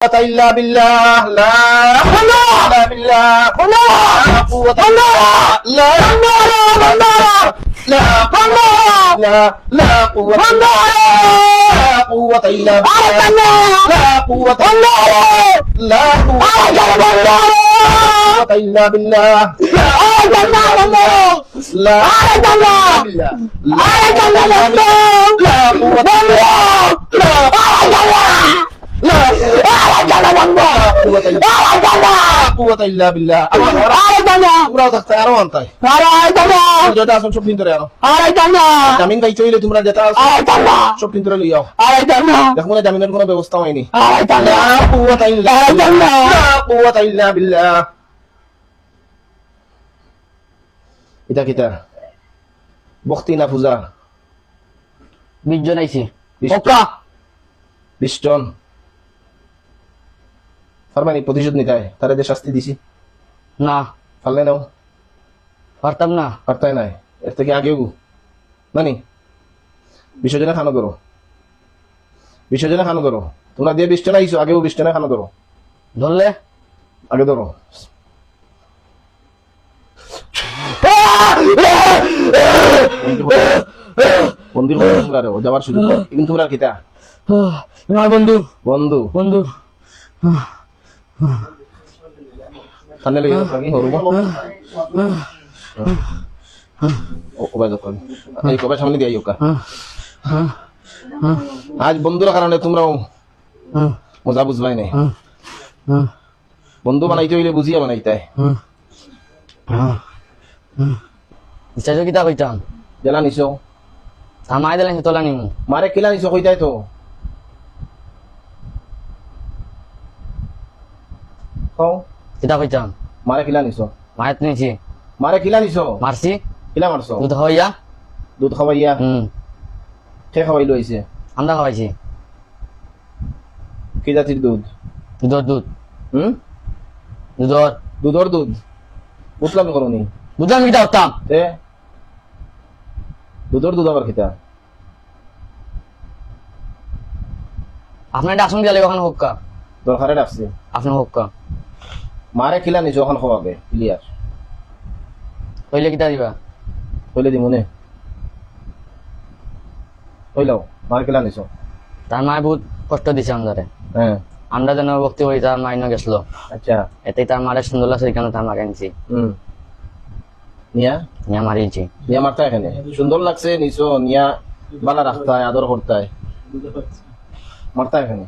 إلا بالله لا حول إلا بالله لا قوة إلا لا لا لا قوة لا قوة إلا بالله لا قوة لا قوة إلا بالله لا قوة إلا بالله তোমরা থাকতে আরো আনতাই যেটা আসল সব নিতে আরো জামিন গাই চইলে তোমরা যেটা সব নিতে লইয়াও দেখো না জামিনের কোনো ব্যবস্থা হয়নি লা কুওয়াতা ইল্লা বিল্লাহ লা কুওয়াতা ইল্লা বিল্লাহ এটা কিটা বক্তি না পূজা 20 জন আইছে 20 জন ফরমানি প্রতিশোধ নিতে হয় তারা যে শাস্তি দিছি না পারলে নাও পারতাম না পারতাই নাই এর থেকে আগেও নানি বিসর্জনে খানো ধরো বিসর্জনে খানো ধরো তোমরা দিয়ে 20 জন আইছো আগেও 20 জনে খানো ধরো ধরলে আগে ধরো বন্ধু তোমরা রে যাবার সুযোগ কিন্তু তোমরা কিতা আমার বন্ধু বন্ধু বন্ধু থানে লই লাগি হরুম ও বাজা কোন এই কবে সামনে দিয়ে আইও কা আজ বন্ধুর কারণে তোমরাও মজা বুঝবাই নাই বন্ধু বানাইতে হইলে বুঝিয়া বানাইতে ইচ্ছা কিতা কইতাম জেলা নিছো আমায় দিলেন তোলা নিমু মারে কিলা নিছো কইতাই তো কও কিতা কইতাম মারে কিলা নিছো মায়ের নিছি মারে কিলা নিছো মারছি কিলা মারছো দুধ হইয়া দুধ খাওয়াইয়া কে খাওয়াইলো আইছে আমরা খাওয়াইছি কি জাতির দুধ দুধর দুধ দুধর দুধর দুধ বুঝলাম করনি দুধ আমি কিতা হতাম তে দুধর দুধ আবার খেতা আপনার ডাকসুন গেলে ওখানে হোক্কা দরকারে ডাকছে আপনার হোক্কা মারে কিলা নিছো ওখান খাওয়াবে ক্লিয়ার কইলে কিতা দিবা কইলে দিমনে কইলাও মারে কিলা নিছো তার মায় বহুত কষ্ট দিছে আমাদের হ্যাঁ আমরা যেন ভক্তি হই তার মাইন গেছিল আচ্ছা এতেই তার মারে সুন্দর লাগছে কেন তার মাকে আনছি নিয়া নিয়ে মারিয়েছি নিয়া মারতা এখানে সুন্দর লাগছে নিছো নিয়া বালা রাখতা আদর করতা মারতা এখানে